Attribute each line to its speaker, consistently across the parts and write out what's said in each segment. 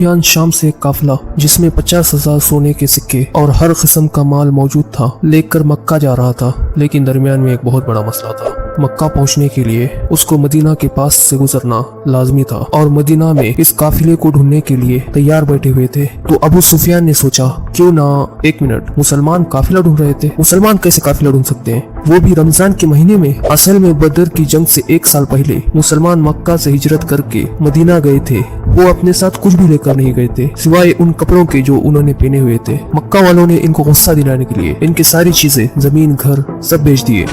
Speaker 1: सुफियान शाम से एक काफिला जिसमें 50,000 सोने के सिक्के और हर किस्म का माल मौजूद था लेकर मक्का जा रहा था। लेकिन दरमियान में एक बहुत बड़ा मसला था। मक्का पहुंचने के लिए उसको मदीना के पास से गुजरना लाजमी था और मदीना में इस काफिले को ढूंढने के लिए तैयार बैठे हुए थे। तो अबू सुफियान ने सोचा क्यों ना एक मिनट, मुसलमान काफिला ढूंढ रहे थे, मुसलमान कैसे काफिला ढूंढ सकते हैं, वो भी रमजान के महीने में। असल में बदर की जंग से 1 साल पहले मुसलमान मक्का से हिजरत करके मदीना गए थे। वो अपने साथ कुछ भी लेकर नहीं गए थे सिवाय उन कपड़ों के जो उन्होंने पहने हुए थे। मक्का वालों ने इनको गुस्सा दिलाने के लिए इनकी सारी चीजें, जमीन, घर सब बेच दिए।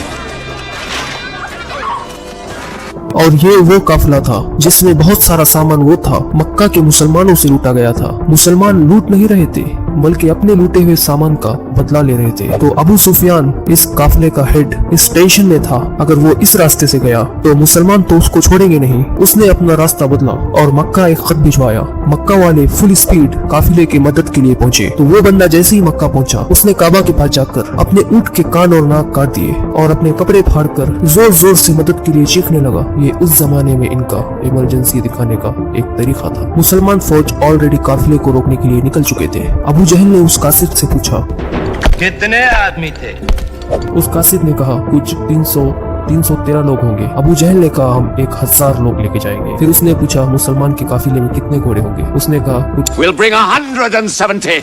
Speaker 1: और ये वो काफिला था जिसमें बहुत सारा सामान वो था मक्का के मुसलमानों से लूटा गया था। मुसलमान लूट नहीं रहे थे बल्कि अपने लूटे हुए सामान का बदला ले रहे थे। तो अबू सुफियान इस काफिले का हेड इस टेंशन में था, अगर वो इस रास्ते से गया तो मुसलमान तो उसको छोड़ेंगे नहीं। उसने अपना रास्ता बदला और मक्का एक खत भिजवाया। मक्का वाले फुल स्पीड काफिले की मदद के लिए पहुंचे। तो वो बंदा जैसे ही मक्का पहुंचा उसने काबा के पास जाकर अपने ऊंट के कान और नाक काट दिए और अपने कपड़े फाड़कर जोर जोर से मदद के लिए चीखने लगा। ये उस जमाने में इनका इमरजेंसी दिखाने का एक तरीका था। मुसलमान फौज ऑलरेडी काफिले को रोकने के लिए निकल चुके थे। अबू जहल ने उस कासिद से पूछा
Speaker 2: कितने आदमी थे?
Speaker 1: उस कासिद ने कहा कुछ 313 लोग होंगे। अबू जहल ने कहा हम 1000 लोग लेके जाएंगे। फिर उसने पूछा मुसलमान के काफिले में कितने घोड़े होंगे। उसने कहा कुछ
Speaker 2: We'll bring 170.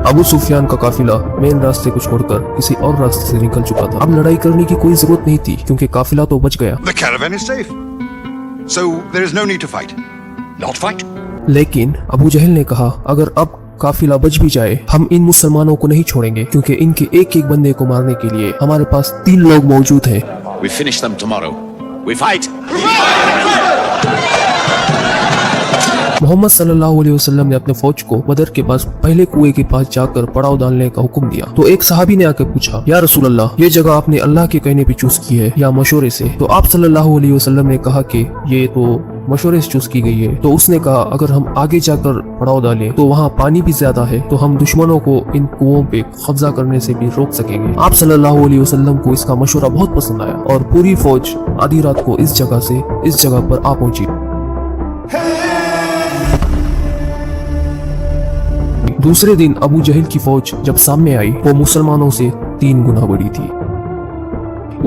Speaker 1: अबू सुफियान का काफिला मेन रास्ते को छोड़कर किसी और रास्ते से निकल चुका था। अब लड़ाई करने की कोई जरूरत नहीं थी क्योंकि काफिला तो बच गया।
Speaker 3: The caravan is safe, so there is no need to fight.
Speaker 2: Not fight.
Speaker 1: लेकिन अबू जहल ने कहा अगर अब काफिला बच भी जाए हम इन मुसलमानों को नहीं छोड़ेंगे क्योंकि इनके एक एक बंदे को मारने के लिए हमारे पास 3 लोग मौजूद हैं।
Speaker 2: We finish them tomorrow. We fight.
Speaker 1: Mohammad सल्लल्लाहु अलैहि वसल्लम ने अपने फौज को बदर के पास पहले कुएं के पास जाकर पड़ाव डालने का हुक्म दिया। तो एक सहाबी ने आकर पूछा या रसूल अल्लाह, ये जगह आपने अल्लाह के कहने पे चूज की है या मशवरे से? तो आप सल्लल्लाहु अलैहि वसल्लम ने कहा कि ये तो मशवरे से चूज की गई है। तो उसने कहा अगर हम आगे जाकर पड़ाव डालें तो वहाँ पानी भी ज्यादा है तो हम दुश्मनों को इन कुओं पे कब्जा करने से भी रोक सकेंगे। आप सल्लल्लाहु अलैहि वसल्लम को इसका मशवरा बहुत पसंद आया और पूरी फौज आधी रात को इस जगह से इस जगह पर आ पहुंची। दूसरे दिन अबू जहल की फौज जब सामने आई वो मुसलमानों से 3 गुना बड़ी थी।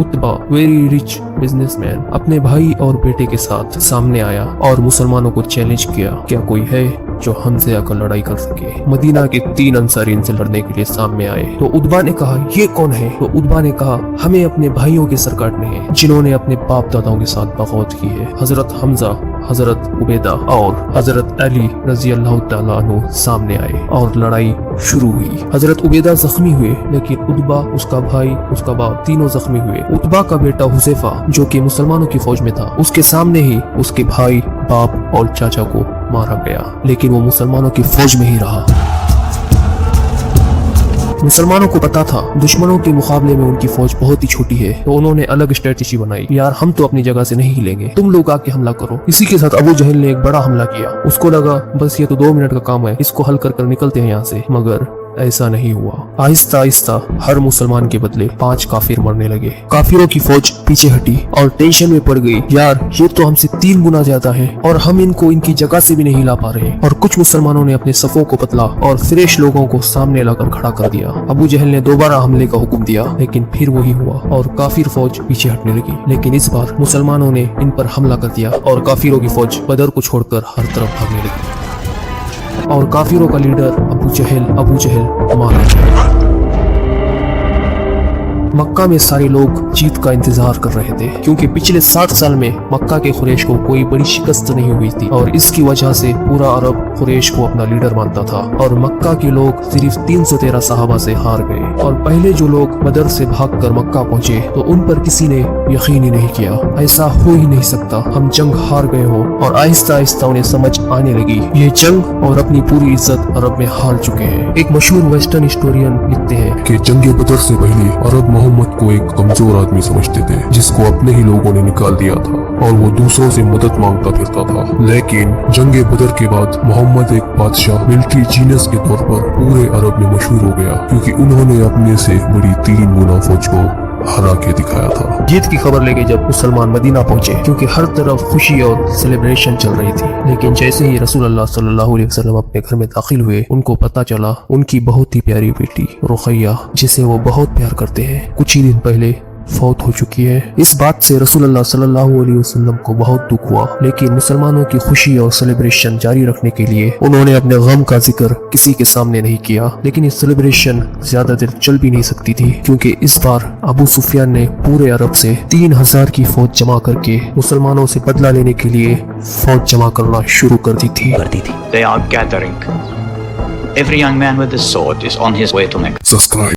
Speaker 1: उत्बा वेरी रिच बिजनेसमैन अपने भाई और बेटे के साथ सामने आया और मुसलमानों को चैलेंज किया क्या कोई है जो हमसे आकर लड़ाई कर सके। मदीना के 3 अंसारी इनसे लड़ने के लिए सामने आए। तो उतबा ने कहा ये कौन है? तो उतबा ने कहा हमें अपने भाइयों के सर काटने हैं जिन्होंने अपने बाप दादाओं के साथ बगौत की है। हजरत हमजा, हजरत उबैदा और हजरत अली रजी अल्लाह तआला अन्हु सामने आए और लड़ाई शुरू हुई। हजरत उबैदा जख्मी हुए लेकिन उतबा, उसका भाई, उसका बाप तीनों जख्मी हुए। उतबा का बेटा हुज़ैफा जो कि मुसलमानों की फौज में था उसके सामने ही उसके भाई, बाप और चाचा को मारा गया लेकिन वो मुसलमानों की फौज में ही रहा। मुसलमानों को पता था दुश्मनों के मुकाबले में उनकी फौज बहुत ही छोटी है तो उन्होंने अलग स्ट्रेटेजी बनाई। यार हम तो अपनी जगह से नहीं हिलेंगे, तुम लोग आके हमला करो। इसी के साथ अबू जहल ने एक बड़ा हमला किया। उसको लगा बस ये तो 2 मिनट का काम है, इसको हल कर निकलते हैं यहाँ से, मगर ऐसा नहीं हुआ। आहिस्ता आहिस्ता हर मुसलमान के बदले 5 काफिर मरने लगे। काफिरों की फौज पीछे हटी और टेंशन में पड़ गई। यार ये तो हमसे 3 गुना ज्यादा है और हम इनको इनकी जगह से भी नहीं ला पा रहे। और कुछ मुसलमानों ने अपने सफों को बदला और फ्रेश लोगों को सामने लाकर खड़ा कर दिया। अबू जहल ने दोबारा हमले का हुक्म दिया लेकिन फिर वही हुआ और काफिर फौज पीछे हटने लगी। लेकिन इस बार मुसलमानों ने इन पर हमला कर दिया और काफिरों की फौज बदर को छोड़कर हर तरफ भागने लगी और काफिरों का लीडर अबू जहल मारा गया। मक्का में सारे लोग जीत का इंतजार कर रहे थे क्योंकि पिछले 60 साल में मक्का के कुरैश को कोई बड़ी शिकस्त नहीं हुई थी और इसकी वजह से पूरा अरब कुरैश को अपना लीडर मानता था। और मक्का के लोग सिर्फ 313 सहाबा से हार गए और पहले जो लोग बदर से भागकर मक्का पहुंचे तो उन पर किसी ने यकीन ही नहीं किया। ऐसा हो ही नहीं सकता, हम जंग हार गए हो। और आहिस्ता आहिस्ता उन्हें समझ आने लगी ये जंग और अपनी पूरी इज्जत अरब में हार चुके हैं। एक मशहूर वेस्टर्न हिस्टोरियन लिखते हैं
Speaker 4: कि जंग बदर से पहले अरब मोहम्मद को एक कमजोर आदमी समझते थे जिसको अपने ही लोगों ने निकाल दिया था और वो दूसरों से मदद मांगता फिरता था। लेकिन जंग बदर के बाद मोहम्मद एक बादशाह, मिलिट्री जीनियस के तौर पर पूरे अरब में मशहूर हो गया क्योंकि उन्होंने अपने से बड़ी 3 गुना फौज को हरा के दिखाया था।
Speaker 1: जीत की खबर लेके जब मुसलमान मदीना पहुंचे, क्योंकि हर तरफ खुशी और सेलिब्रेशन चल रही थी, लेकिन जैसे ही रसूल अल्लाह सल्लल्लाहु अलैहि वसल्लम अपने घर में दाखिल हुए, उनको पता चला उनकी बहुत ही प्यारी बेटी रुकैया, जिसे वो बहुत प्यार करते हैं, कुछ ही दिन पहले फौत हो चुकी है। इस बात से रसूल अल्लाह सल्लल्लाहु अलैहि वसल्लम को बहुत दुख हुआ, लेकिन मुसलमानों की खुशी और सेलिब्रेशन जारी रखने के लिए उन्होंने अपने गम का जिक्र किसी के सामने नहीं किया। लेकिन ये सेलिब्रेशन ज्यादा देर चल भी नहीं सकती थी, क्योंकि इस बार अबू सुफियान ने पूरे अरब से 3000 की फौज जमा करके मुसलमानों से बदला लेने के लिए फौज जमा करना शुरू कर दी थी।
Speaker 5: They are gathering. Every young man with a sword is on his way to Mecca.
Speaker 4: Subscribe